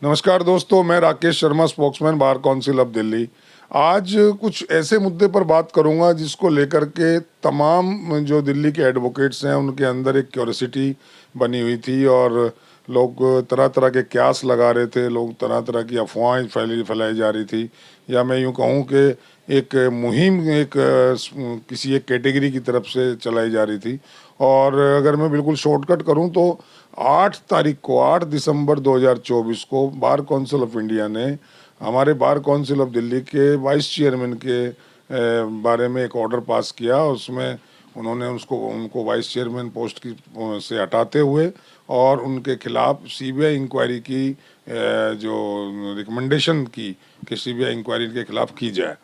नमस्कार दोस्तों, मैं Rakesh Sharma, spokesman bar council of Delhi. आज कुछ ऐसे मुद्दे पर बात करूंगा जिसको लेकर के तमाम जो दिल्ली के एडवोकेट्स हैं उनके अंदर एक क्यूरियोसिटी बनी हुई थी और लोग तरह तरह के क्यास लगा रहे थे, लोग तरह तरह की अफवाहें फैलाई जा रही थी, या मैं यूं कहूं कि एक मुहिम किसी एक कैटेगरी की तरफ से चलाई जा रही थी। और अगर मैं बिल्कुल शॉर्टकट करूं तो 8 तारीख को 8 दिसंबर 2024 को बार काउंसिल ऑफ इंडिया ने हमारे बार काउंसिल ऑफ दिल्ली के वाइस चेयरमैन के बारे में एक ऑर्डर पास किया। उसमें उन्होंने उनको वाइस चेयरमैन पोस्ट की से हटाते हुए और उनके खिलाफ सीबीआई इंक्वायरी की जो रिकमेंडेशन की कि सीबीआई इंक्वायरी के खिलाफ की जाए।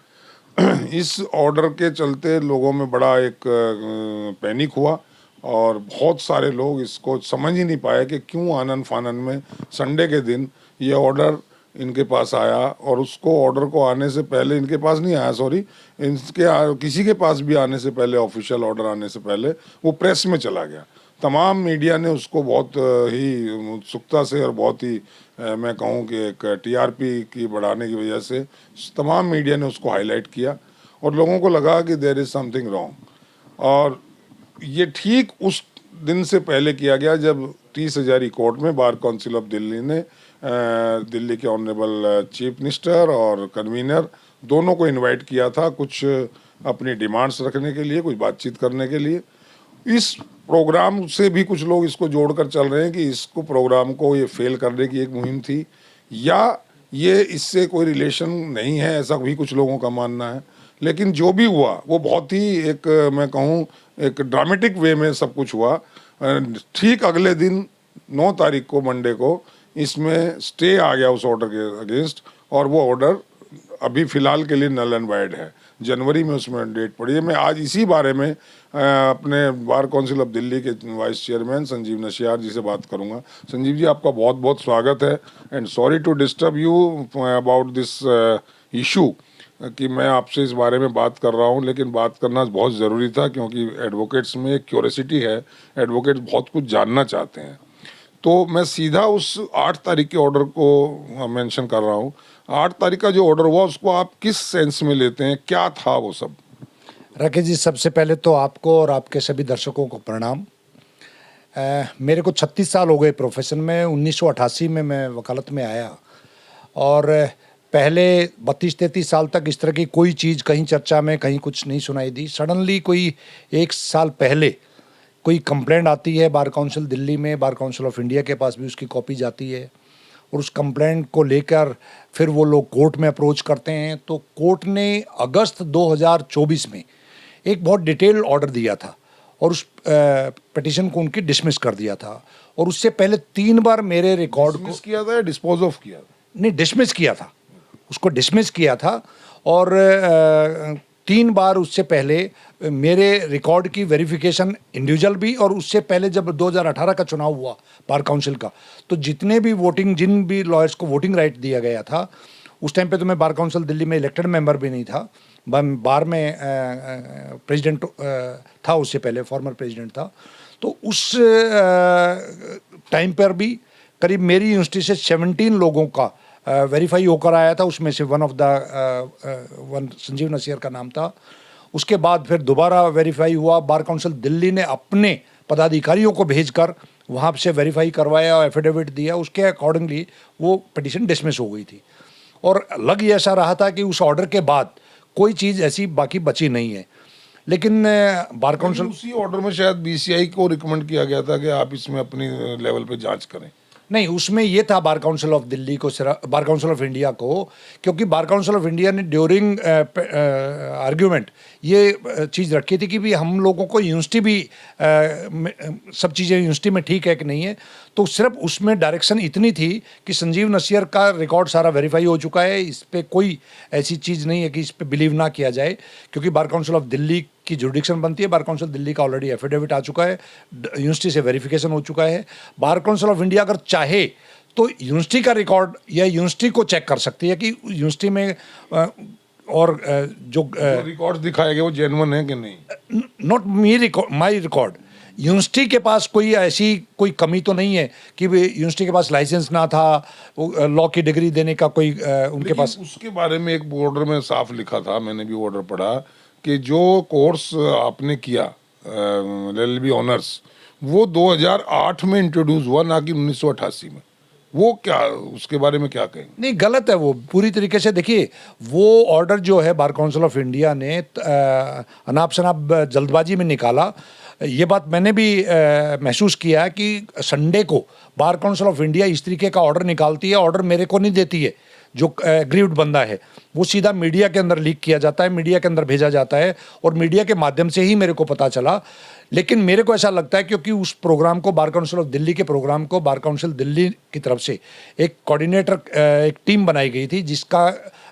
इस ऑर्डर के चलते लोगों में बड़ा एक पैनिक हुआ और बहुत सारे लोग इसको समझ ही नहीं पाए कि क्यों आनन फानन में संडे के दिन ये ऑर्डर इनके पास आया। और उसको ऑर्डर को आने से पहले, इनके पास नहीं आया, सॉरी, किसी के पास भी आने से पहले, ऑफिशियल ऑर्डर आने से पहले वो प्रेस में चला गया। तमाम मीडिया ने उसको बहुत ही उत्सुकता से और बहुत ही मैं कहूँ कि एक टीआरपी की बढ़ाने की वजह से तमाम मीडिया ने उसको हाईलाइट किया और लोगों को लगा कि देयर इज़ समथिंग रॉन्ग। और ये ठीक उस दिन से पहले किया गया जब 30 हजारी कोर्ट में बार काउंसिल ऑफ दिल्ली ने दिल्ली के ऑनरेबल चीफ मिनिस्टर और कन्वीनर दोनों को इनवाइट किया था, कुछ अपनी डिमांड्स रखने के लिए, कुछ बातचीत करने के लिए। इस प्रोग्राम से भी कुछ लोग इसको जोड़कर चल रहे हैं कि इसको प्रोग्राम को ये फेल करने की एक मुहिम थी, या ये इससे कोई रिलेशन नहीं है, ऐसा भी कुछ लोगों का मानना है। लेकिन जो भी हुआ वो बहुत ही एक मैं कहूँ एक ड्रामेटिक वे में सब कुछ हुआ। ठीक अगले दिन 9 तारीख को, मंडे को, इसमें स्टे आ गया उस ऑर्डर के अगेंस्ट और वो ऑर्डर अभी फ़िलहाल के लिए नल एंड वाइड है। जनवरी में उसमें डेट पड़ी है। मैं आज इसी बारे में अपने बार काउंसिल ऑफ दिल्ली के वाइस चेयरमैन संजीव नशियार जी से बात करूंगा। संजीव जी, आपका बहुत बहुत स्वागत है and sorry to disturb you about this issue कि मैं आपसे इस बारे में बात कर रहा हूं, लेकिन बात करना बहुत ज़रूरी था क्योंकि एडवोकेट्स में एक क्यूरियोसिटी है, एडवोकेट्स बहुत कुछ जानना चाहते हैं। तो मैं सीधा उस 8 तारीख के ऑर्डर को मेंशन कर रहा हूँ। 8 तारीख का जो ऑर्डर हुआ उसको आप किस सेंस में लेते हैं, क्या था वो सब? राकेश जी, सबसे पहले तो आपको और आपके सभी दर्शकों को प्रणाम। मेरे को 36 साल हो गए प्रोफेशन में। 1988 में मैं वकालत में आया और पहले 32-33 साल तक इस तरह की कोई चीज़ कहीं चर्चा में कहीं कुछ नहीं सुनाई दी। सडनली कोई 1 साल पहले कोई कंप्लेंट आती है बार काउंसिल दिल्ली में, बार काउंसिल ऑफ इंडिया के पास भी उसकी कॉपी जाती है और उस कंप्लेंट को लेकर फिर वो लोग कोर्ट में अप्रोच करते हैं। तो कोर्ट ने अगस्त 2024 में एक बहुत डिटेल ऑर्डर दिया था और उस पिटिशन को उनकी डिसमिस कर दिया था। और उससे पहले 3 बार मेरे रिकॉर्ड को किया था या डिस्पोज ऑफ किया था? नहीं, डिसमिस किया था, उसको डिसमिस किया था। और 3 बार उससे पहले मेरे रिकॉर्ड की वेरिफिकेशन इंडिविजुअल भी, और उससे पहले जब 2018 का चुनाव हुआ बार काउंसिल का, तो जितने भी जिन भी लॉयर्स को वोटिंग राइट दिया गया था, उस टाइम पे तो मैं बार काउंसिल दिल्ली में इलेक्टेड मेंबर भी नहीं था, बार में प्रेसिडेंट था, उससे पहले फॉर्मर प्रेसिडेंट था। तो उस टाइम पर भी करीब मेरी यूनिवर्सिटी से 17 लोगों का वेरीफाई होकर आया था। उसमें से वन संजीव नसीर का नाम था। उसके बाद फिर दोबारा वेरीफाई हुआ। बार काउंसिल दिल्ली ने अपने पदाधिकारियों को भेजकर वहाँ से वेरीफाई करवाया और एफिडेविट दिया। उसके अकॉर्डिंगली वो पिटीशन डिसमिस हो गई थी और लग ये ऐसा रहा था कि उस ऑर्डर के बाद कोई चीज़ ऐसी बाकी बची नहीं है। लेकिन बार काउंसिल, उसी ऑर्डर में शायद बीसीआई को रिकमेंड किया गया था कि आप इसमें अपनी लेवल पे जांच करें। नहीं, उसमें ये था बार काउंसिल ऑफ दिल्ली को, बार काउंसिल ऑफ इंडिया को, क्योंकि बार काउंसिल ऑफ इंडिया ने ड्यूरिंग आर्ग्यूमेंट ये चीज़ रखी थी कि भी हम लोगों को यूनिवर्सिटी भी सब चीज़ें यूनिवर्सिटी में ठीक है कि नहीं है। तो सिर्फ उसमें डायरेक्शन इतनी थी कि संजीव नसीर का रिकॉर्ड सारा वेरीफाई हो चुका है, इस पर कोई ऐसी चीज़ नहीं है कि इस पर बिलीव ना किया जाए, क्योंकि बार काउंसिल ऑफ दिल्ली की जुडिक्शन बनती है। बार काउंसिल दिल्ली का ऑलरेडी एफिडेविट आ चुका है, यूनिवर्सिटी से वेरिफिकेशन हो चुका है। बार काउंसिल ऑफ इंडिया अगर चाहे तो यूनिवर्सिटी का रिकॉर्ड या यूनिवर्सिटी को चेक कर सकती है कि यूनिवर्सिटी में और जो रिकॉर्ड दिखाए गए वो जेन्युइन है कि नहीं। नॉट माई रिकॉर्ड, यूनिवर्सिटी के पास कोई ऐसी कोई कमी तो नहीं है कि यूनिवर्सिटी के पास लाइसेंस ना था, लॉ की डिग्री देने का कोई उनके लेकिन पास। उसके बारे में एक ऑर्डर में साफ लिखा था, मैंने भी ऑर्डर पढ़ा कि जो कोर्स आपने किया LLB ऑनर्स, वो 2008 में इंट्रोड्यूस हुआ, ना कि 1988 में। वो क्या, उसके बारे में क्या कहेंगे? नहीं, गलत है वो पूरी तरीके से। देखिए, वो ऑर्डर जो है बार काउंसिल ऑफ इंडिया ने अनाप शनाप जल्दबाजी में निकाला। ये बात मैंने भी महसूस किया है कि संडे को बार काउंसिल ऑफ इंडिया इस तरीके का ऑर्डर निकालती है, ऑर्डर मेरे को नहीं देती है, जो एग्रीव्ड बंदा है, वो सीधा मीडिया के अंदर लीक किया जाता है, मीडिया के अंदर भेजा जाता है, और मीडिया के माध्यम से ही मेरे को पता चला। लेकिन मेरे को ऐसा लगता है क्योंकि उस प्रोग्राम को, बार काउंसिल ऑफ दिल्ली के प्रोग्राम को बार काउंसिल दिल्ली की तरफ से एक कोऑर्डिनेटर, एक टीम बनाई गई थी जिसका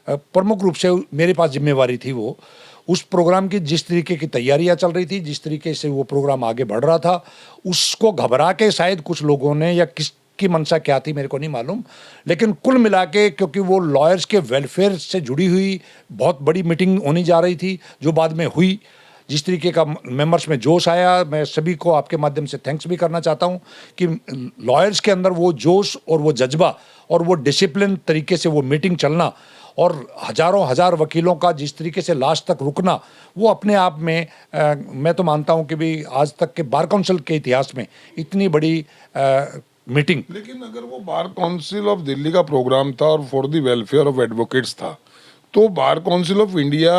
प्रमुख रूप से मेरे पास जिम्मेवारी थी। वो उस प्रोग्राम की जिस तरीके की तैयारियां चल रही थी, जिस तरीके से वो प्रोग्राम आगे बढ़ रहा था, उसको घबरा के शायद कुछ लोगों ने, या किस की मंशा क्या थी मेरे को नहीं मालूम, लेकिन कुल मिला के क्योंकि वो लॉयर्स के वेलफेयर से जुड़ी हुई बहुत बड़ी मीटिंग होने जा रही थी, जो बाद में हुई, जिस तरीके का मेंबर्स में जोश आया, मैं सभी को आपके माध्यम से थैंक्स भी करना चाहता हूं कि लॉयर्स के अंदर वो जोश और वो जज्बा और वो डिसिप्लिन तरीके से वो मीटिंग चलना, और हजारों हजार वकीलों का जिस तरीके से लास्ट तक रुकना, वो अपने आप में मैं तो मानता हूं कि भी आज तक के बार काउंसिल के इतिहास में इतनी बड़ी मीटिंग। लेकिन अगर वो बार काउंसिल ऑफ दिल्ली का प्रोग्राम था और for the welfare of advocates था, तो बार काउंसिल ऑफ इंडिया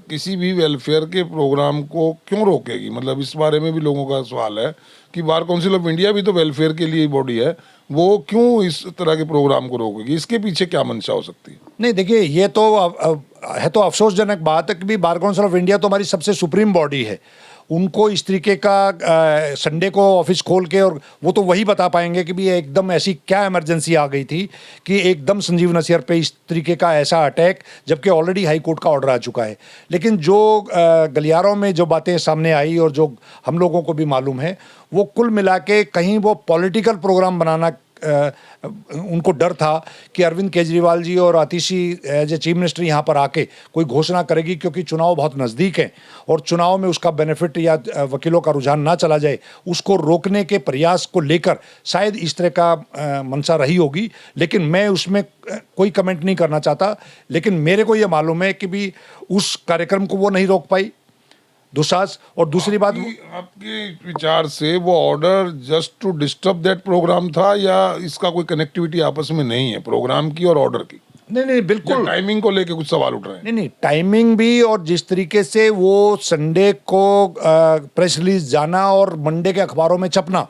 किसी भी वेलफेयर के प्रोग्राम को क्यों रोकेगी? मतलब इस बारे में भी लोगों का सवाल है कि बार काउंसिल ऑफ इंडिया भी तो वेलफेयर के लिए बॉडी है, वो क्यों इस तरह के प्रोग्राम को रोकेगी? इसके पीछे क्या मंशा हो सकती है? नहीं, देखिए, ये तो है तो अफसोसजनक बात है कि भी बार काउंसिल ऑफ इंडिया तो हमारी सबसे सुप्रीम बॉडी है। उनको इस तरीके का संडे को ऑफिस खोल के, और वो तो वही बता पाएंगे कि भी एकदम ऐसी क्या इमरजेंसी आ गई थी कि एकदम संजीव नसीर पे इस तरीके का ऐसा अटैक, जबकि ऑलरेडी हाई कोर्ट का ऑर्डर आ चुका है। लेकिन जो गलियारों में जो बातें सामने आई और जो हम लोगों को भी मालूम है, वो कुल मिला के कहीं वो पॉलिटिकल प्रोग्राम बनाना, उनको डर था कि अरविंद केजरीवाल जी और आतिशी एज ए चीफ मिनिस्टर यहाँ पर आके कोई घोषणा करेगी, क्योंकि चुनाव बहुत नज़दीक है और चुनाव में उसका बेनिफिट या वकीलों का रुझान ना चला जाए, उसको रोकने के प्रयास को लेकर शायद इस तरह का मंशा रही होगी। लेकिन मैं उसमें कोई कमेंट नहीं करना चाहता। लेकिन मेरे को ये मालूम है कि भी उस कार्यक्रम को वो नहीं रोक पाई, दुस्साहस। और दूसरी बात, आपके विचार से वो order just to disturb that program था, या इसका कोई कनेक्टिविटी आपस में नहीं है प्रोग्राम की और ऑर्डर की? नहीं, बिल्कुल टाइमिंग को लेके कुछ सवाल उठ रहे हैं। नहीं, टाइमिंग भी, और जिस तरीके से वो संडे को प्रेस रिलीज जाना और मंडे के अखबारों में छपना,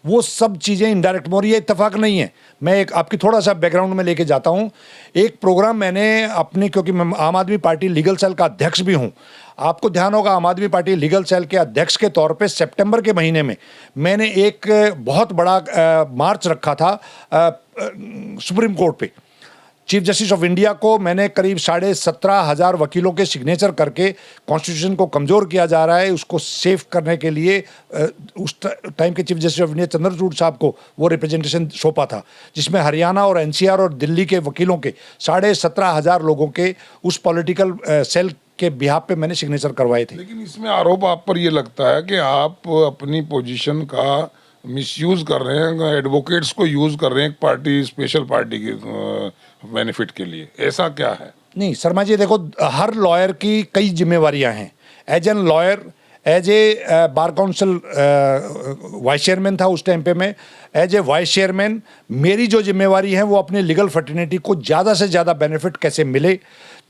वो सब चीज़ें इनडायरेक्ट मोर, ये इत्तेफाक नहीं है। मैं एक आपकी थोड़ा सा बैकग्राउंड में लेके जाता हूँ। एक प्रोग्राम मैंने अपनी, क्योंकि मैं आम आदमी पार्टी लीगल सेल का अध्यक्ष भी हूँ, आपको ध्यान होगा आम आदमी पार्टी लीगल सेल के अध्यक्ष के तौर पे सितंबर के महीने में मैंने एक बहुत बड़ा मार्च रखा था सुप्रीम कोर्ट पे। चीफ जस्टिस ऑफ इंडिया को मैंने करीब 17,500 वकीलों के सिग्नेचर करके, कॉन्स्टिट्यूशन को कमज़ोर किया जा रहा है, उसको सेफ करने के लिए उस टाइम के chief justice of India Chandrachud साहब को वो रिप्रेजेंटेशन सौंपा था, जिसमें हरियाणा और एनसीआर और दिल्ली के वकीलों के 17,500 लोगों के उस पॉलिटिकल सेल के बिहाफ पे मैंने सिग्नेचर करवाए थे। लेकिन इसमें आरोप आप पर ये लगता है कि आप अपनी पोजीशन का मिसयूज कर रहे हैं, एडवोकेट्स को यूज कर रहे हैं एक पार्टी, स्पेशल पार्टी के बेनिफिट के लिए, ऐसा क्या है? नहीं शर्मा जी, देखो, हर लॉयर की कई जिम्मेवारियां हैं। As an lawyer, as a bar council vice chairman था उस टाइम पे मैं, एज ए वाइस चेयरमैन मेरी जो जिम्मेवारी है वो अपने लीगल फर्टिनिटी को ज़्यादा से ज़्यादा बेनिफिट कैसे मिले,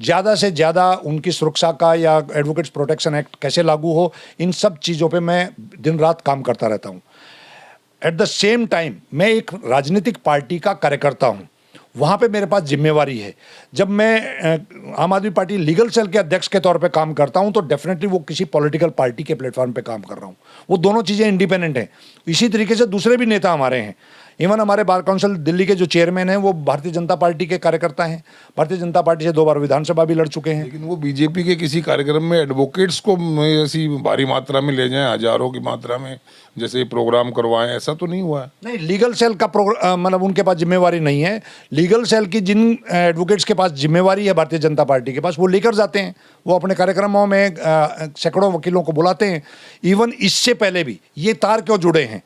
ज़्यादा से ज़्यादा उनकी सुरक्षा का या एडवोकेट्स प्रोटेक्शन एक्ट कैसे लागू हो, इन सब चीज़ों पे मैं दिन रात काम करता रहता हूँ। एट द सेम टाइम मैं एक राजनीतिक पार्टी का कार्यकर्ता हूँ, वहाँ पे मेरे पास जिम्मेवारी है। जब मैं आम आदमी पार्टी लीगल सेल के अध्यक्ष के तौर पे काम करता हूँ तो डेफिनेटली वो किसी पॉलिटिकल पार्टी के प्लेटफॉर्म पे काम कर रहा हूँ, वो दोनों चीज़ें इंडिपेंडेंट हैं। इसी तरीके से दूसरे भी नेता हमारे हैं, इवन हमारे बार काउंसिल दिल्ली के जो चेयरमैन हैं वो भारतीय जनता पार्टी के कार्यकर्ता हैं, भारतीय जनता पार्टी से 2 बार विधानसभा भी लड़ चुके हैं। लेकिन वो बीजेपी के किसी कार्यक्रम में एडवोकेट्स को ऐसी भारी मात्रा में ले जाएं, हजारों की मात्रा में जैसे प्रोग्राम करवाएं, ऐसा तो नहीं हुआ है। नहीं, लीगल सेल का मतलब उनके पास जिम्मेवारी नहीं है। लीगल सेल की जिन एडवोकेट्स के पास जिम्मेवारी है भारतीय जनता पार्टी के पास, वो लेकर जाते हैं, वो अपने कार्यक्रमों में सैकड़ों वकीलों को बुलाते हैं। इवन इससे पहले भी ये तार क्यों जुड़े हैं,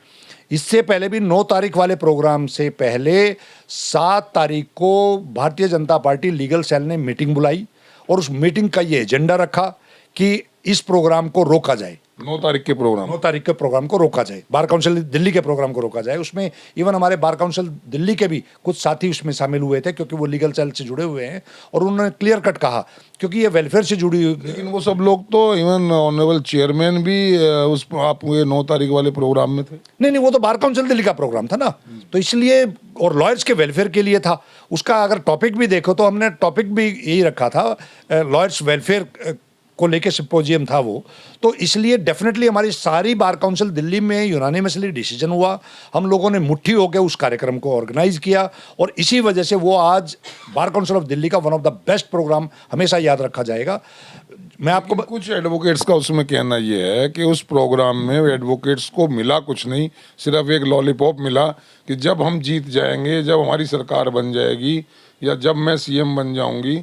इससे पहले भी 9 तारीख वाले प्रोग्राम से पहले 7 तारीख को Bharatiya Janata party legal cell ने मीटिंग बुलाई और उस मीटिंग का ये एजेंडा रखा कि इस प्रोग्राम को रोका जाए। 9 तारीख के प्रोग्राम 9 तारीख के प्रोग्राम को रोका जाए, बार काउंसिल दिल्ली के प्रोग्राम को रोका जाए। उसमें इवन हमारे बार काउंसिल दिल्ली के भी कुछ साथी उसमें शामिल हुए थे, क्योंकि वो लीगल सेल से जुड़े हुए हैं और उन्होंने क्लियर कट कहा, क्योंकि ये वेलफेयर से जुड़ी हुई। लेकिन वो सब लोग तो इवन ऑनरेबल चेयरमैन भी उस आप ये 9 तारीख वाले प्रोग्राम में थे। नहीं, वो तो बार काउंसिल दिल्ली का प्रोग्राम था ना, तो इसलिए, और लॉयर्स के वेलफेयर के लिए था। उसका अगर टॉपिक भी देखो तो हमने टॉपिक भी यही रखा था, लॉयर्स वेलफेयर को लेके सिंपोजियम था वो। तो इसलिए डेफिनेटली हमारी सारी बार काउंसिल दिल्ली में यूनानिमसली डिसीजन हुआ, हम लोगों ने मुट्ठी होकर उस कार्यक्रम को ऑर्गेनाइज किया और इसी वजह से वो आज बार काउंसिल ऑफ दिल्ली का one of the best program हमेशा याद रखा जाएगा। मैं आपको कुछ एडवोकेट्स का उसमें कहना ये है कि उस प्रोग्राम में एडवोकेट्स को मिला कुछ नहीं, सिर्फ एक लॉलीपॉप मिला कि जब हम जीत जाएंगे, जब हमारी सरकार बन जाएगी या जब मैं सीएम बन जाऊंगी,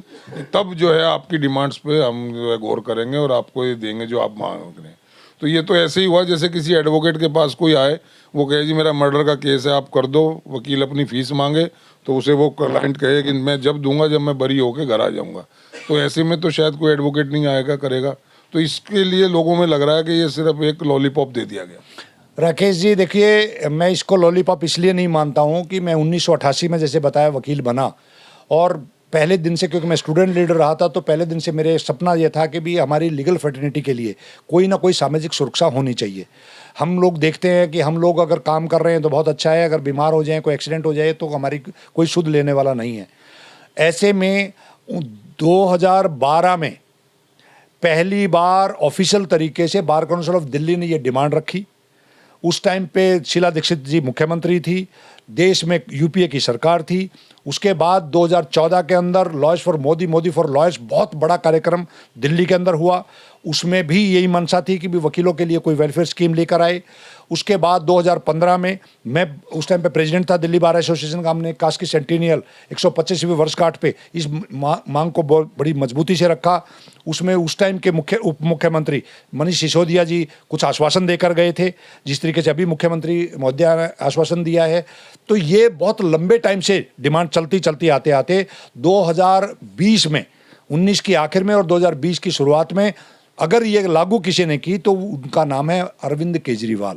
तब जो है आपकी डिमांड्स पे हम जो है गौर करेंगे और आपको ये देंगे जो आप मांग रहे हैं। तो ये तो ऐसे ही हुआ जैसे किसी एडवोकेट के पास कोई आए, वो कहे जी मेरा मर्डर का केस है, आप कर दो, वकील अपनी फीस मांगे तो उसे वो क्लाइंट कहे कि मैं जब दूंगा जब मैं बरी होकर घर आ जाऊंगा। तो ऐसे में तो शायद कोई एडवोकेट नहीं आएगा, करेगा। तो इसके लिए लोगों में लग रहा है कि ये सिर्फ एक लॉलीपॉप दे दिया गया। राकेश जी देखिए, मैं इसको लॉलीपॉप इसलिए नहीं मानता हूँ कि मैं 1988 में जैसे बताया वकील बना, और पहले दिन से, क्योंकि मैं स्टूडेंट लीडर रहा था, तो पहले दिन से मेरे सपना ये था कि भी हमारी लीगल फ्रेटर्निटी के लिए कोई ना कोई सामाजिक सुरक्षा होनी चाहिए। हम लोग देखते हैं कि हम लोग अगर काम कर रहे हैं तो बहुत अच्छा है, अगर बीमार हो जाए, कोई एक्सीडेंट हो जाए तो हमारी कोई सुध लेने वाला नहीं है। ऐसे में 2012 में पहली बार ऑफिशियल तरीके से बार काउंसिल ऑफ दिल्ली ने ये डिमांड रखी। उस टाइम पे शीला दीक्षित जी मुख्यमंत्री थी, देश में यूपीए की सरकार थी। उसके बाद 2014 के अंदर lawyers for Modi, Modi for lawyers, बहुत बड़ा कार्यक्रम दिल्ली के अंदर हुआ। उसमें भी यही मंशा थी कि भी वकीलों के लिए कोई वेलफेयर स्कीम लेकर आए। उसके बाद 2015 में मैं उस टाइम पे प्रेसिडेंट था दिल्ली बार एसोसिएशन का, हमने काश की सेंटेनियल 125वें वर्षगांठ पे इस मांग को बहुत बड़ी मजबूती से रखा। उसमें उस टाइम के उप मुख्यमंत्री मनीष सिसोदिया जी कुछ आश्वासन देकर गए थे, जिस तरीके से अभी मुख्यमंत्री महोदया ने आश्वासन दिया है। तो ये बहुत लंबे टाइम से डिमांड चलती आते आते 2020 में, 19 की आखिर में और 2020 की शुरुआत में अगर ये लागू किसी ने की तो उनका नाम है अरविंद केजरीवाल।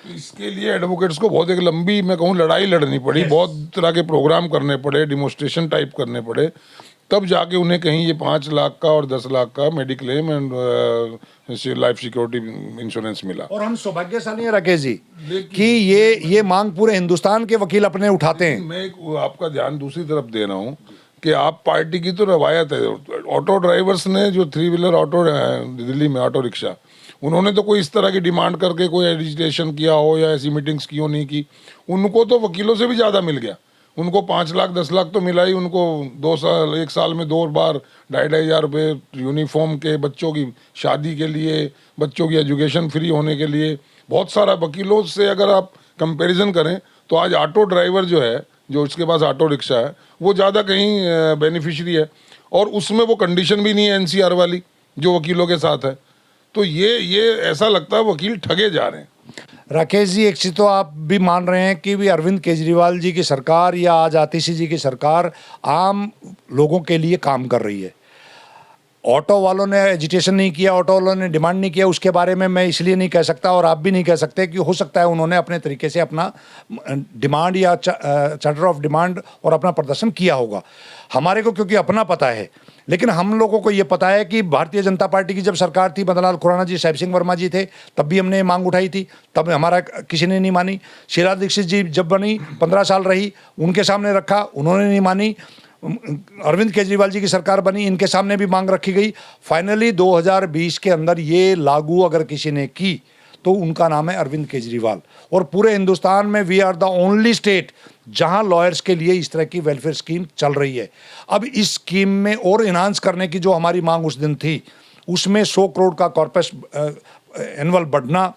इसके लिए एडवोकेट्स को बहुत एक लंबी, मैं कहूँ, लड़ाई लड़नी पड़ी। बहुत तरह के प्रोग्राम करने पड़े, डिमोन्स्ट्रेशन टाइप करने पड़े, तब जाके उन्हें कहीं ये 5 लाख का और 10 लाख का mediclaim and life security insurance मिला। और हम सौभाग्यशाली हैं राकेश जी कि ये मांग पूरे हिंदुस्तान के वकील अपने उठाते हैं। मैं आपका ध्यान दूसरी तरफ दे रहा हूँ कि आप पार्टी की तो रवायत है, ऑटो ड्राइवर्स ने जो 3 व्हीलर ऑटो दिल्ली में ऑटो रिक्शा, उन्होंने तो कोई इस तरह की डिमांड करके कोई एजिटेशन किया हो या ऐसी मीटिंग्स की हो नहीं की। उनको तो वकीलों से भी ज़्यादा मिल गया। उनको 5 लाख 10 लाख तो मिला ही। उनको 2 साल 1 साल में 2 बार 2,500 हज़ार रुपये यूनिफॉर्म के, बच्चों की शादी के लिए, बच्चों की एजुकेशन फ्री होने के लिए, बहुत सारा। वकीलों से अगर आप कंपैरिजन करें तो आज ऑटो ड्राइवर जो है, जो उसके पास ऑटो रिक्शा है, वो ज़्यादा कहीं बेनिफिशरी है, और उसमें वो कंडीशन भी नहीं है एनसीआर वाली जो वकीलों के साथ है। तो ये ऐसा लगता है वकील ठगे जा रहे हैं। राकेश जी, एक चीज़ तो आप भी मान रहे हैं कि भी अरविंद केजरीवाल जी की सरकार या आज आतिशी जी की सरकार आम लोगों के लिए काम कर रही है। ऑटो वालों ने एजिटेशन नहीं किया, ऑटो वालों ने डिमांड नहीं किया, उसके बारे में मैं इसलिए नहीं कह सकता और आप भी नहीं कह सकते कि हो सकता है उन्होंने अपने तरीके से अपना डिमांड या चार्टर ऑफ डिमांड और अपना प्रदर्शन किया होगा। हमारे को क्योंकि अपना पता है, लेकिन हम लोगों को ये पता है कि भारतीय जनता पार्टी की जब सरकार थी, मदनलाल खुराना जी, साहिब सिंह वर्मा जी थे, तब भी हमने मांग उठाई थी, तब हमारा किसी ने नहीं मानी। शीला दीक्षित जी जब बनी 15 साल रही, उनके सामने रखा, उन्होंने नहीं मानी। अरविंद केजरीवाल जी की सरकार बनी, इनके सामने भी मांग रखी गई। फाइनली 2020 के अंदर ये लागू अगर किसी ने की तो उनका नाम है अरविंद केजरीवाल। और पूरे हिंदुस्तान में we are the only state जहां लॉयर्स के लिए इस तरह की वेलफेयर स्कीम चल रही है। अब इस स्कीम में और इन्हांस करने की जो हमारी मांग उस दिन थी, उसमें 100 करोड़ का कॉर्पस एनुअल बढ़ना,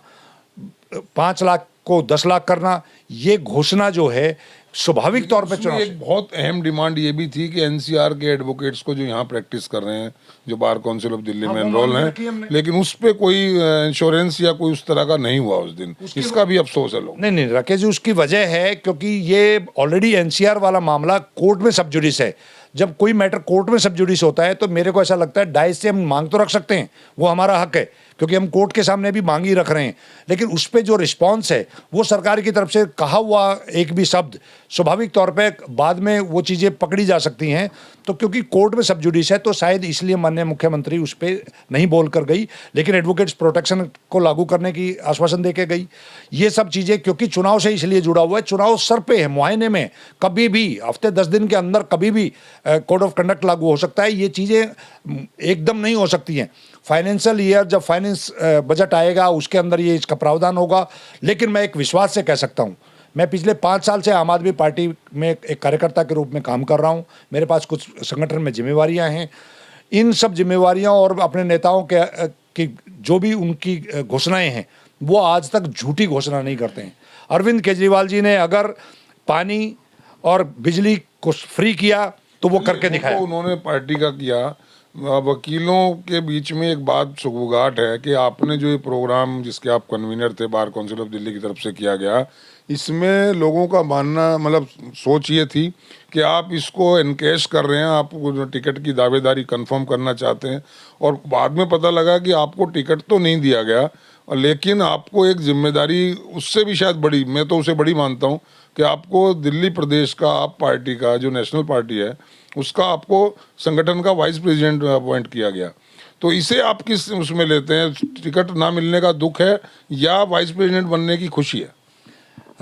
5 लाख को 10 लाख करना, ये घोषणा जो है स्वाभाविक तौर पे उसमें चुनाव एक बहुत अहम डिमांड ये भी थी कि एनसीआर के एडवोकेट्स को जो यहाँ प्रैक्टिस कर रहे हैं, जो बार काउंसिल ऑफ दिल्ली में वो एनरोल मांग रखी हैं, हमने। लेकिन उस पे कोई इंश्योरेंस या कोई उस तरह का नहीं हुआ उस दिन। इसका भी अफसोस है लोग। नहीं नहीं राकेश जी, उसकी वजह है क्योंकि ये ऑलरेडी एनसीआर वाला मामला कोर्ट में सब जुडिस है। जब कोई मैटर कोर्ट में सब जुडिस होता है तो मेरे को ऐसा लगता है डाइस से हम मांग तो रख सकते हैं, वो हमारा हक है, क्योंकि हम कोर्ट के सामने भी मांग ही रख रहे हैं, लेकिन उस पर जो रिस्पॉन्स है वो सरकार की तरफ से कहा हुआ एक भी शब्द स्वाभाविक तौर पे बाद में वो चीज़ें पकड़ी जा सकती हैं। तो क्योंकि कोर्ट में सब जुडिस है तो शायद इसलिए माननीय मुख्यमंत्री उस पर नहीं बोल कर गई, लेकिन एडवोकेट्स प्रोटेक्शन को लागू करने की आश्वासन दे के गई। ये सब चीज़ें क्योंकि चुनाव से इसलिए जुड़ा हुआ है, चुनाव सर पे है, मुआयने में कभी भी हफ्ते 10 दिन के अंदर कभी भी कोड ऑफ कंडक्ट लागू हो सकता है। ये चीज़ें एकदम नहीं हो सकती हैं। फाइनेंशियल ईयर जब फाइनेंस बजट आएगा उसके अंदर ये इसका प्रावधान होगा। लेकिन मैं एक विश्वास से कह सकता हूँ, मैं पिछले 5 साल से आम आदमी पार्टी में एक कार्यकर्ता के रूप में काम कर रहा हूँ। मेरे पास कुछ संगठन में जिम्मेवारियाँ हैं। इन सब जिम्मेवारियाँ और अपने नेताओं के की जो भी उनकी घोषणाएं हैं वो आज तक झूठी घोषणा नहीं करते हैं। अरविंद केजरीवाल जी ने अगर पानी और बिजली को फ्री किया तो वो करके दिखाया। उन्होंने पार्टी का किया। वकीलों के बीच में एक बात सुगबुगाहट है कि आपने जो ये प्रोग्राम जिसके आप कन्वीनर थे बार काउंसिल ऑफ दिल्ली की तरफ से किया गया, इसमें लोगों का मानना मतलब सोच ये थी कि आप इसको एनकैश कर रहे हैं, आप टिकट की दावेदारी कंफर्म करना चाहते हैं, और बाद में पता लगा कि आपको टिकट तो नहीं दिया गया, लेकिन आपको एक जिम्मेदारी उससे भी शायद बड़ी, मैं तो उसे बड़ी मानता हूँ, कि आपको दिल्ली प्रदेश का आप पार्टी का जो नेशनल पार्टी है उसका आपको संगठन का वाइस प्रेसिडेंट अपॉइंट किया गया। तो इसे आप किस उसमें लेते हैं? टिकट ना मिलने का दुख है या वाइस प्रेसिडेंट बनने की खुशी है?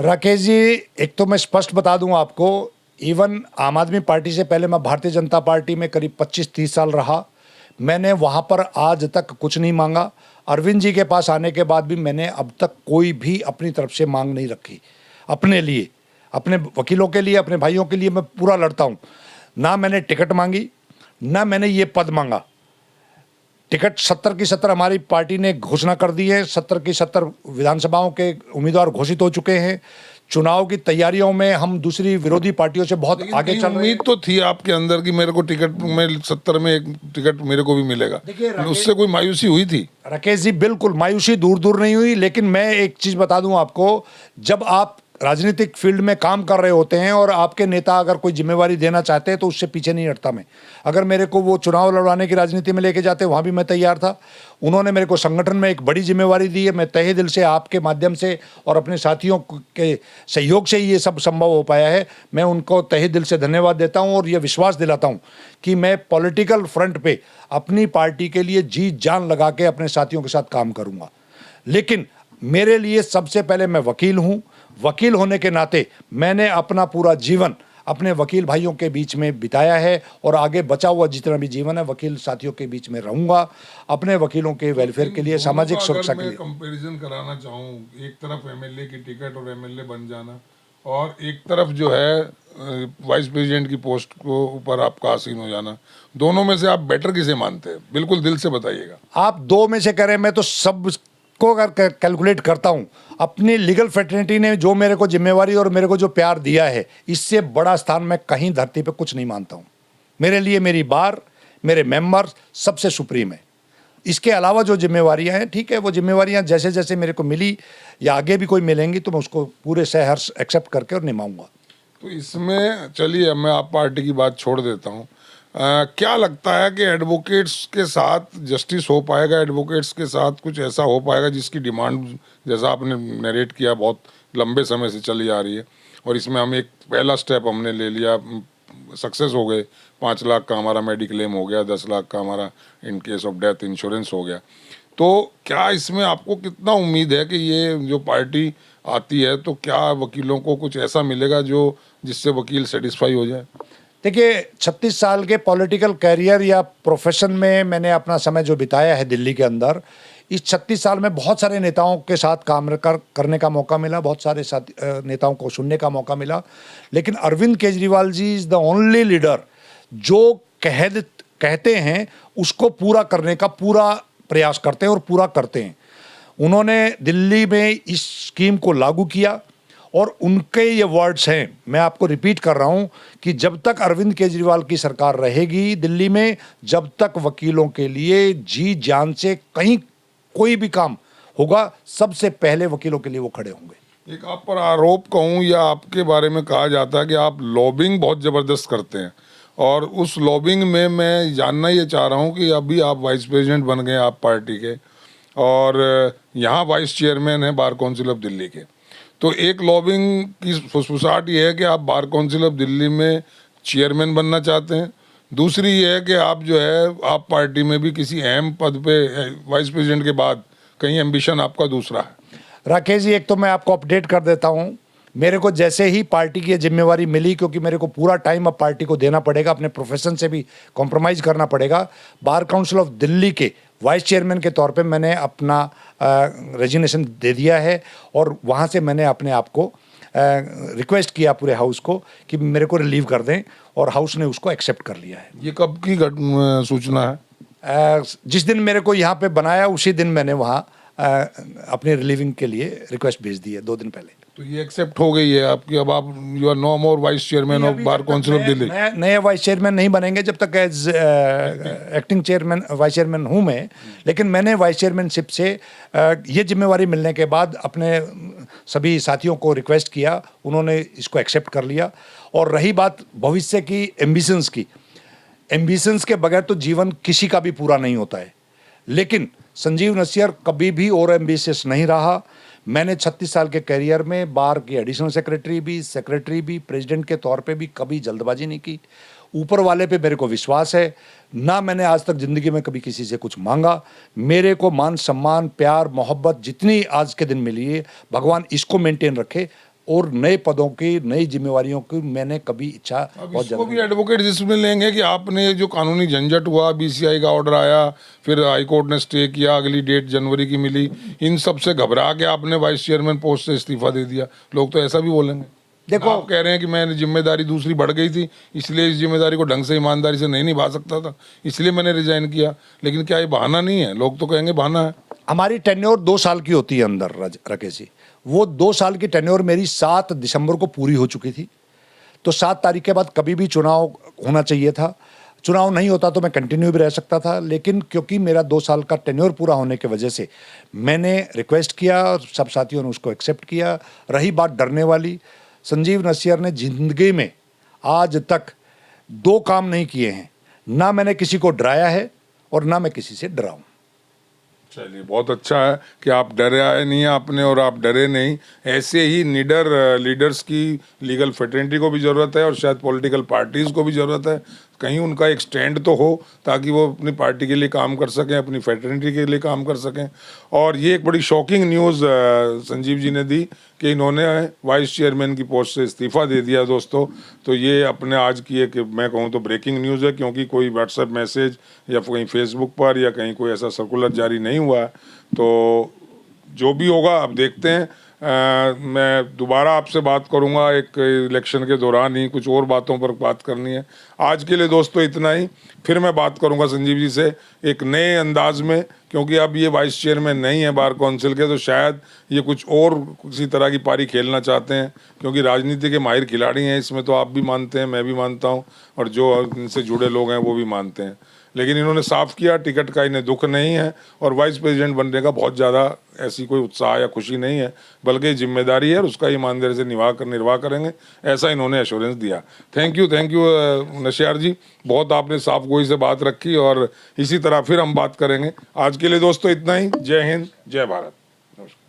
राकेश जी, एक तो मैं स्पष्ट बता दूं आपको, इवन आम आदमी पार्टी से पहले मैं भारतीय जनता पार्टी में करीब 25-30 साल रहा। मैंने वहां पर आज तक कुछ नहीं मांगा। अरविंद जी के पास आने के बाद भी मैंने अब तक कोई भी अपनी तरफ से मांग नहीं रखी अपने लिए। अपने वकीलों के लिए, अपने भाइयों के लिए मैं पूरा लड़ता हूं। ना मैंने टिकट मांगी, ना मैंने ये पद मांगा। टिकट 70 की 70 हमारी पार्टी ने घोषणा कर दी है। 70 की 70 विधानसभाओं के उम्मीदवार घोषित हो चुके हैं। चुनाव की तैयारियों में हम दूसरी विरोधी पार्टियों से बहुत आगे चल रहे हैं। उम्मीद तो थी आपके अंदर कि मेरे को टिकट में 70 में एक टिकट मेरे को भी मिलेगा, उससे कोई मायूसी हुई थी? राकेश जी, बिल्कुल मायूसी दूर दूर नहीं हुई। लेकिन मैं एक चीज बता दूं आपको, जब आप राजनीतिक फील्ड में काम कर रहे होते हैं और आपके नेता अगर कोई जिम्मेवारी देना चाहते हैं तो उससे पीछे नहीं हटता मैं। अगर मेरे को वो चुनाव लड़वाने की राजनीति में लेके जाते वहाँ भी मैं तैयार था। उन्होंने मेरे को संगठन में एक बड़ी जिम्मेवारी दी है। मैं तहे दिल से आपके माध्यम से और अपने साथियों के सहयोग से ही ये सब संभव हो पाया है। मैं उनको तहे दिल से धन्यवाद देता हूँ और ये विश्वास दिलाता हूँ कि मैं पॉलिटिकल फ्रंट पे अपनी पार्टी के लिए जी जान लगा के अपने साथियों के साथ काम करूँगा। लेकिन मेरे लिए सबसे पहले मैं वकील हूँ। वकील होने के नाते मैंने अपना पूरा जीवन अपने वकील भाइयों के बीच में बिताया है और आगे बचा हुआ जितना भी जीवन है वकील साथियों के बीच में रहूंगा, अपने वकीलों के वेलफेयर के लिए, सामाजिक सुरक्षा के लिए। कंपैरिजन कराना चाहूँ, एक तरफ एमएलए की टिकट और एमएलए बन जाना, और एक तरफ जो है वाइस प्रेसिडेंट की पोस्ट को ऊपर आपका आसीन हो जाना, दोनों में से आप बेटर किसे मानते हैं? बिल्कुल दिल से बताइएगा। आप दो में से करें, मैं तो सब को अगर कैलकुलेट करता हूं, अपनी लीगल फ्रेटर्निटी ने जो मेरे को जिम्मेवारी और मेरे को जो प्यार दिया है, इससे बड़ा स्थान मैं कहीं धरती पे कुछ नहीं मानता हूं। मेरे लिए मेरी बार, मेरे मेंबर सबसे सुप्रीम है। इसके अलावा जो जिम्मेवारियां हैं, ठीक है, वो जिम्मेवारियां जैसे जैसे मेरे को मिली या आगे भी कोई मिलेंगी तो मैं उसको पूरे सहर्ष एक्सेप्ट करके और निभाऊंगा। तो इसमें चलिए मैं आप पार्टी की बात छोड़ देता हूँ। क्या लगता है कि एडवोकेट्स के साथ जस्टिस हो पाएगा? एडवोकेट्स के साथ कुछ ऐसा हो पाएगा जिसकी डिमांड, जैसा आपने नरेट किया, बहुत लंबे समय से चली आ रही है, और इसमें हम एक पहला स्टेप हमने ले लिया, सक्सेस हो गए। 5 लाख का हमारा मेडिक्लेम हो गया, 10 लाख का हमारा in case of death insurance हो गया। तो क्या इसमें आपको कितना उम्मीद है कि ये जो पार्टी आती है तो क्या वकीलों को कुछ ऐसा मिलेगा जो जिससे वकील सेटिस्फाई हो जाए? देखिए, 36 साल के पॉलिटिकल कैरियर या प्रोफेशन में मैंने अपना समय जो बिताया है दिल्ली के अंदर, इस 36 साल में बहुत सारे नेताओं के साथ करने का मौका मिला, बहुत सारे नेताओं को सुनने का मौका मिला, लेकिन Arvind Kejriwal ji is the only leader जो कहते हैं उसको पूरा करने का पूरा प्रयास करते हैं और पूरा करते हैं। उन्होंने दिल्ली में इस स्कीम को लागू किया और उनके ये वर्ड्स हैं, मैं आपको रिपीट कर रहा हूं कि जब तक अरविंद केजरीवाल की सरकार रहेगी दिल्ली में, जब तक वकीलों के लिए जी जान से कहीं कोई भी काम होगा, सबसे पहले वकीलों के लिए वो खड़े होंगे। एक आप पर आरोप कहूं या आपके बारे में कहा जाता है कि आप लॉबिंग बहुत ज़बरदस्त करते हैं, और उस लॉबिंग में मैं जानना ये चाह रहा हूं कि अभी आप वाइस प्रेसिडेंट बन गए आप पार्टी के, और यहाँ वाइस चेयरमैन हैं बार काउंसिल ऑफ दिल्ली के, तो एक लॉबिंग की फुसफुसाहट ये है कि आप बार काउंसिल ऑफ दिल्ली में चेयरमैन बनना चाहते हैं। दूसरी ये है कि आप जो है आप पार्टी में भी किसी अहम पद पे वाइस प्रेसिडेंट के बाद कहीं एम्बिशन आपका दूसरा है। राकेश जी, एक तो मैं आपको अपडेट कर देता हूँ, मेरे को जैसे ही पार्टी की जिम्मेवारी मिली, क्योंकि मेरे को पूरा टाइम अब पार्टी को देना पड़ेगा, अपने प्रोफेशन से भी कॉम्प्रोमाइज़ करना पड़ेगा, बार काउंसिल ऑफ दिल्ली के वाइस चेयरमैन के तौर पे मैंने अपना रेजिग्नेशन दे दिया है, और वहाँ से मैंने अपने आप को रिक्वेस्ट किया पूरे हाउस को कि मेरे को रिलीव कर दें, और हाउस ने उसको एक्सेप्ट कर लिया है। ये कब की सूचना है? जिस दिन मेरे को यहाँ पे बनाया उसी दिन मैंने वहाँ अपने रिलीविंग के लिए रिक्वेस्ट भेज दी है, 2 दिन पहले। तो ये एक्सेप्ट हो गई है आपकी, अब आप you are no more vice chairman of bar council of Delhi. नए वाइस चेयरमैन नहीं बनेंगे जब तक as acting chairman vice chairman हूँ मैं, लेकिन मैंने वाइस चेयरमैनशिप से ये जिम्मेवारी मिलने के बाद अपने सभी साथियों को रिक्वेस्ट किया, उन्होंने इसको एक्सेप्ट कर लिया। और रही बात भविष्य की एम्बिशंस की, एम्बिशंस के बगैर तो जीवन किसी का भी पूरा नहीं होता है, लेकिन संजीव नस्यर कभी भी और एम्बिशियस नहीं रहा। मैंने 36 साल के करियर में बार की एडिशनल सेक्रेटरी भी, प्रेसिडेंट के तौर पे भी कभी जल्दबाजी नहीं की। ऊपर वाले पे मेरे को विश्वास है, ना मैंने आज तक ज़िंदगी में कभी किसी से कुछ मांगा। मेरे को मान सम्मान, प्यार, मोहब्बत जितनी आज के दिन मिली है, भगवान इसको मेंटेन रखे, और नए पदों की, नई जिम्मेवारियों की मैंने कभी इच्छा बहुत इसको भी एडवोकेट जिसमें लेंगे कि आपने जो कानूनी झंझट हुआ, बीसीआई का ऑर्डर आया, फिर हाई कोर्ट ने स्टे किया, अगली डेट जनवरी की मिली, इन सब से घबरा के आपने वाइस चेयरमैन पोस्ट से इस्तीफा दे दिया। लोग तो ऐसा भी बोलेंगे। देखो, आप कह रहे हैं कि मैंने जिम्मेदारी दूसरी बढ़ गई थी, इसलिए इस जिम्मेदारी को ढंग से ईमानदारी से नहीं निभा सकता था, इसलिए मैंने रिजाइन किया, लेकिन क्या ये बहाना नहीं है? लोग तो कहेंगे बहाना है। हमारी टेन्योर 2 साल की होती है अंदर, राकेश जी। वो 2 साल की टेन्योर मेरी 7 दिसंबर को पूरी हो चुकी थी, तो 7 तारीख के बाद कभी भी चुनाव होना चाहिए था। चुनाव नहीं होता तो मैं कंटिन्यू भी रह सकता था, लेकिन क्योंकि मेरा 2 साल का टेन्योर पूरा होने की वजह से मैंने रिक्वेस्ट किया और सब साथियों ने उसको एक्सेप्ट किया। रही बात डरने वाली, संजीव नस्यर ने जिंदगी में आज तक 2 काम नहीं किए हैं, ना मैंने किसी को डराया है और ना मैं किसी से डराऊं। चलिए, बहुत अच्छा है कि आप डरे आए नहीं आपने, और आप डरे नहीं। ऐसे ही निडर लीडर्स की लीगल फेटर्निटी को भी ज़रूरत है, और शायद पॉलिटिकल पार्टीज़ को भी ज़रूरत है, कहीं उनका एक स्टैंड तो हो ताकि वो अपनी पार्टी के लिए काम कर सकें, अपनी फेटर्निटी के लिए काम कर सकें। और ये एक बड़ी शॉकिंग न्यूज़ संजीव जी ने दी कि इन्होंने वाइस चेयरमैन की पोस्ट से इस्तीफ़ा दे दिया दोस्तों। तो ये अपने आज की एक, मैं कहूँ तो ब्रेकिंग न्यूज़ है, क्योंकि कोई व्हाट्सएप मैसेज या कहीं फेसबुक पर या कहीं कोई ऐसा सर्कुलर जारी नहीं हुआ है। तो जो भी होगा अब देखते हैं। मैं दोबारा आपसे बात करूंगा एक इलेक्शन के दौरान ही, कुछ और बातों पर बात करनी है। आज के लिए दोस्तों इतना ही, फिर मैं बात करूंगा संजीव जी से एक नए अंदाज में, क्योंकि अब ये वाइस चेयरमैन नहीं है बार काउंसिल के, तो शायद ये कुछ और किसी तरह की पारी खेलना चाहते हैं, क्योंकि राजनीति के माहिर खिलाड़ी हैं इसमें, तो आप भी मानते हैं, मैं भी मानता हूँ, और जो इनसे जुड़े लोग हैं वो भी मानते हैं। लेकिन इन्होंने साफ किया टिकट का इन्हें दुख नहीं है, और वाइस प्रेसिडेंट बनने का बहुत ज़्यादा ऐसी कोई उत्साह या खुशी नहीं है, बल्कि जिम्मेदारी है और उसका ईमानदारी से निर्वाह करेंगे, ऐसा इन्होंने एश्योरेंस दिया। थैंक यू नशियार जी, बहुत आपने साफ गोई से बात रखी, और इसी तरह फिर हम बात करेंगे। आज के लिए दोस्तों इतना ही। जय हिंद, जय भारत।